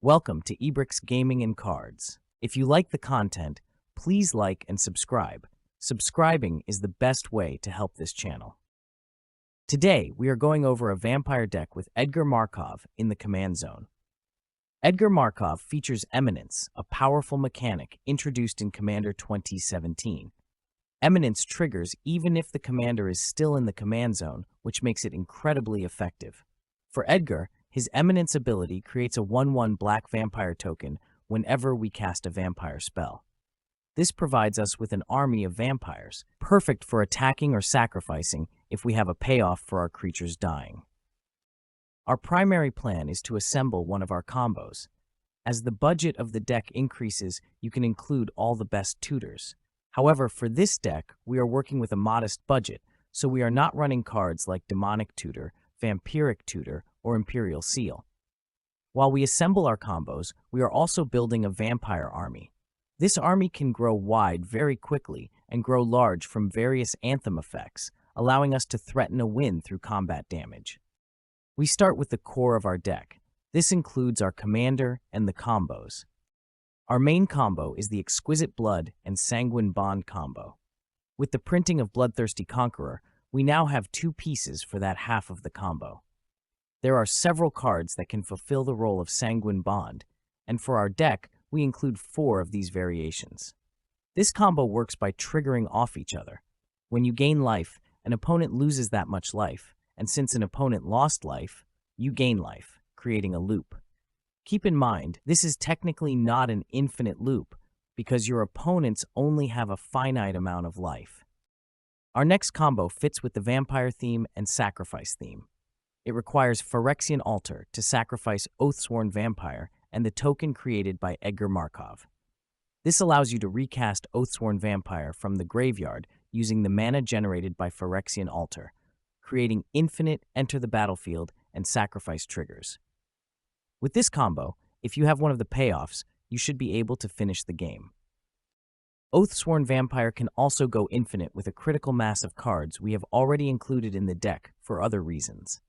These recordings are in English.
Welcome to Ebrix Gaming and Cards. If you like the content, please like and subscribe. Subscribing is the best way to help this channel. Today, we are going over a vampire deck with Edgar Markov in the command zone. Edgar Markov features Eminence, a powerful mechanic introduced in Commander 2017. Eminence triggers even if the commander is still in the command zone, which makes it incredibly effective. For Edgar, his Eminence ability creates a 1/1 black vampire token whenever we cast a vampire spell. This provides us with an army of vampires, perfect for attacking or sacrificing if we have a payoff for our creatures dying. Our primary plan is to assemble one of our combos. As the budget of the deck increases, you can include all the best tutors. However, for this deck, we are working with a modest budget, so we are not running cards like Demonic Tutor, Vampiric Tutor, or Imperial Seal. While we assemble our combos, we are also building a vampire army. This army can grow wide very quickly and grow large from various Anthem effects, allowing us to threaten a win through combat damage. We start with the core of our deck. This includes our commander and the combos. Our main combo is the Exquisite Blood and Sanguine Bond combo. With the printing of Bloodthirsty Conqueror, we now have two pieces for that half of the combo. There are several cards that can fulfill the role of Sanguine Bond, and for our deck, we include 4 of these variations. This combo works by triggering off each other. When you gain life, an opponent loses that much life, and since an opponent lost life, you gain life, creating a loop. Keep in mind, this is technically not an infinite loop, because your opponents only have a finite amount of life. Our next combo fits with the vampire theme and sacrifice theme. It requires Phyrexian Altar to sacrifice Oathsworn Vampire and the token created by Edgar Markov. This allows you to recast Oathsworn Vampire from the graveyard using the mana generated by Phyrexian Altar, creating infinite enter the battlefield and sacrifice triggers. With this combo, if you have one of the payoffs, you should be able to finish the game. Oathsworn Vampire can also go infinite with a critical mass of cards we have already included in the deck for other reasons.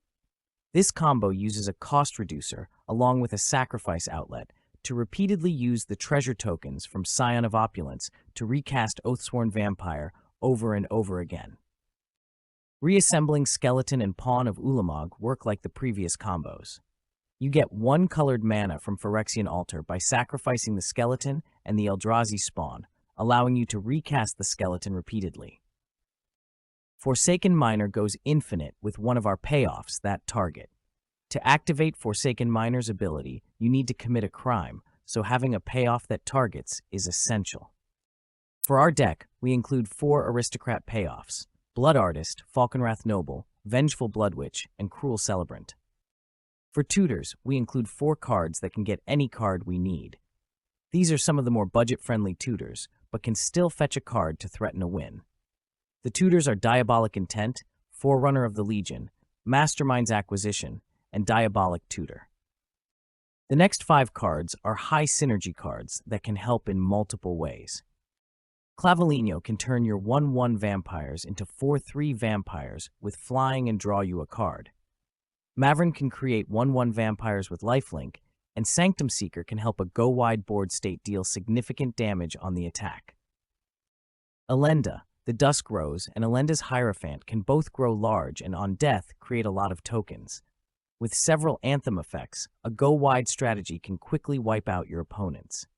This combo uses a cost reducer along with a sacrifice outlet to repeatedly use the treasure tokens from Scion of Opulence to recast Oathsworn Vampire over and over again. Reassembling Skeleton and Pawn of Ulamog work like the previous combos. You get 1 colored mana from Phyrexian Altar by sacrificing the Skeleton and the Eldrazi spawn, allowing you to recast the Skeleton repeatedly. Forsaken Miner goes infinite with one of our payoffs, that target. To activate Forsaken Miner's ability, you need to commit a crime, so having a payoff that targets is essential. For our deck, we include 4 Aristocrat payoffs: Blood Artist, Falkenrath Noble, Vengeful Bloodwitch, and Cruel Celebrant. For tutors, we include 4 cards that can get any card we need. These are some of the more budget-friendly tutors, but can still fetch a card to threaten a win. The tutors are Diabolic Intent, Forerunner of the Legion, Mastermind's Acquisition, and Diabolic Tutor. The next 5 cards are high synergy cards that can help in multiple ways. Clavelino can turn your 1/1 vampires into 4/3 vampires with flying and draw you a card. Mavrin can create 1/1 vampires with lifelink, and Sanctum Seeker can help a go-wide board state deal significant damage on the attack. Elenda, the Dusk Rose, and Elenda's Hierophant can both grow large and on death create a lot of tokens. With several Anthem effects, a go-wide strategy can quickly wipe out your opponents.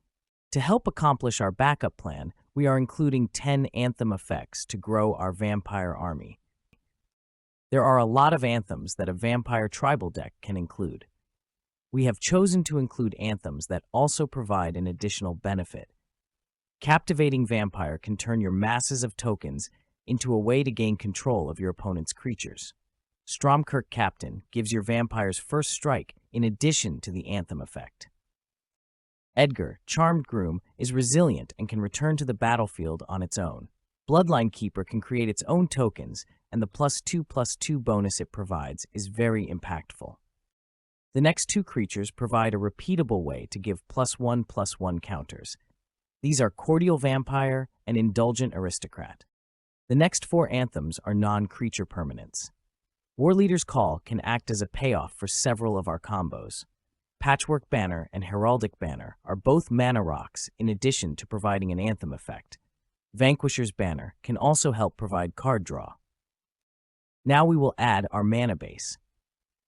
To help accomplish our backup plan, we are including 10 Anthem effects to grow our vampire army. There are a lot of Anthems that a vampire tribal deck can include. We have chosen to include Anthems that also provide an additional benefit. Captivating Vampire can turn your masses of tokens into a way to gain control of your opponent's creatures. Stromkirk Captain gives your vampires first strike in addition to the Anthem effect. Edgar, Charmed Groom, is resilient and can return to the battlefield on its own. Bloodline Keeper can create its own tokens, and the +2/+2 bonus it provides is very impactful. The next 2 creatures provide a repeatable way to give +1/+1 counters. These are Cordial Vampire and Indulgent Aristocrat. The next 4 Anthems are non-creature permanents. War Leader's Call can act as a payoff for several of our combos. Patchwork Banner and Heraldic Banner are both mana rocks in addition to providing an Anthem effect. Vanquisher's Banner can also help provide card draw. Now we will add our mana base.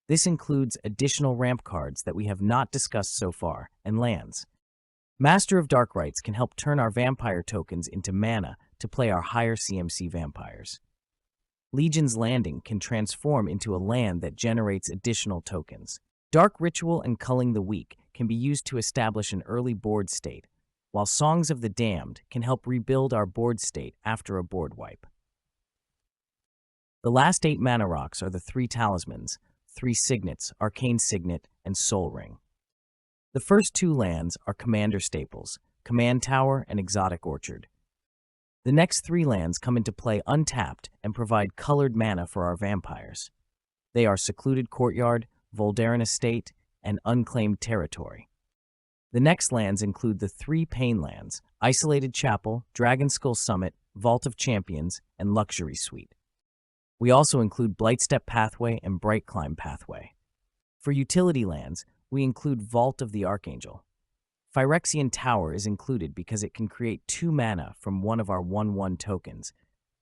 This includes additional ramp cards that we have not discussed so far, and lands. Master of Dark Rites can help turn our vampire tokens into mana to play our higher CMC vampires. Legion's Landing can transform into a land that generates additional tokens. Dark Ritual and Culling the Weak can be used to establish an early board state, while Songs of the Damned can help rebuild our board state after a board wipe. The last 8 mana rocks are the 3 talismans, 3 signets, Arcane Signet, and Soul Ring. The first 2 lands are Commander Staples, Command Tower, and Exotic Orchard. The next 3 lands come into play untapped and provide colored mana for our vampires. They are Secluded Courtyard, Voldaren Estate, and Unclaimed Territory. The next lands include the 3 Pain lands, Isolated Chapel, Dragonskull Summit, Vault of Champions, and Luxury Suite. We also include Blightstep Pathway and Bright Climb Pathway. For utility lands, we include Vault of the Archangel. Phyrexian Tower is included because it can create 2 mana from one of our 1/1 tokens,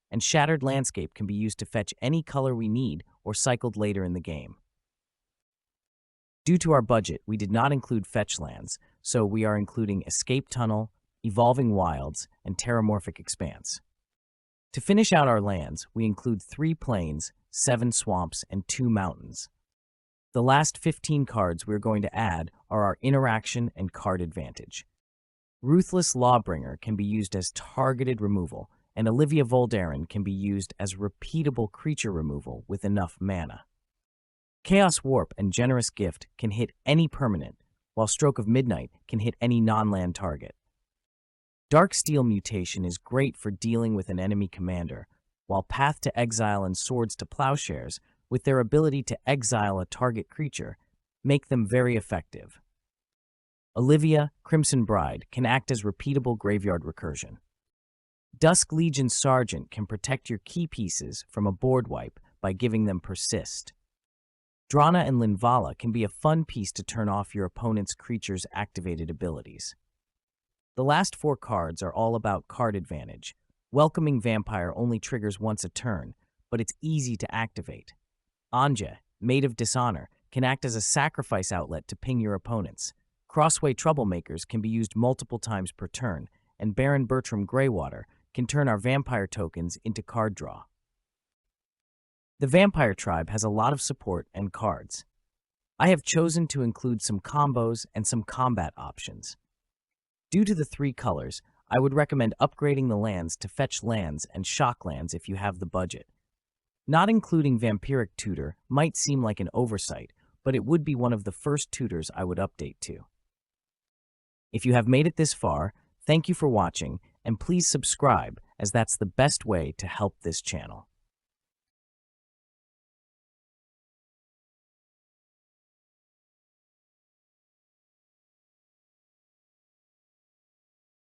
and Shattered Landscape can be used to fetch any color we need or cycled later in the game. Due to our budget, we did not include fetch lands, so we are including Escape Tunnel, Evolving Wilds, and Terramorphic Expanse. To finish out our lands, we include 3 plains, 7 swamps, and 2 mountains. The last 15 cards we're going to add are our interaction and card advantage. Ruthless Lawbringer can be used as targeted removal, and Olivia Voldaren can be used as repeatable creature removal with enough mana. Chaos Warp and Generous Gift can hit any permanent, while Stroke of Midnight can hit any non-land target. Darksteel Mutation is great for dealing with an enemy commander, while Path to Exile and Swords to Plowshares, with their ability to exile a target creature, make them very effective. Olivia, Crimson Bride, can act as repeatable graveyard recursion. Dusk Legion Sergeant can protect your key pieces from a board wipe by giving them Persist. Drana and Linvala can be a fun piece to turn off your opponent's creature's activated abilities. The last 4 cards are all about card advantage. Welcoming Vampire only triggers once a turn, but it's easy to activate. Anja, Maid of Dishonor, can act as a sacrifice outlet to ping your opponents. Crossway Troublemakers can be used multiple times per turn, and Baron Bertram Greywater can turn our vampire tokens into card draw. The Vampire Tribe has a lot of support and cards. I have chosen to include some combos and some combat options. Due to the 3 colors, I would recommend upgrading the lands to fetch lands and shock lands if you have the budget. Not including Vampiric Tutor might seem like an oversight, but it would be one of the first tutors I would update to. If you have made it this far, thank you for watching, and please subscribe, as that's the best way to help this channel.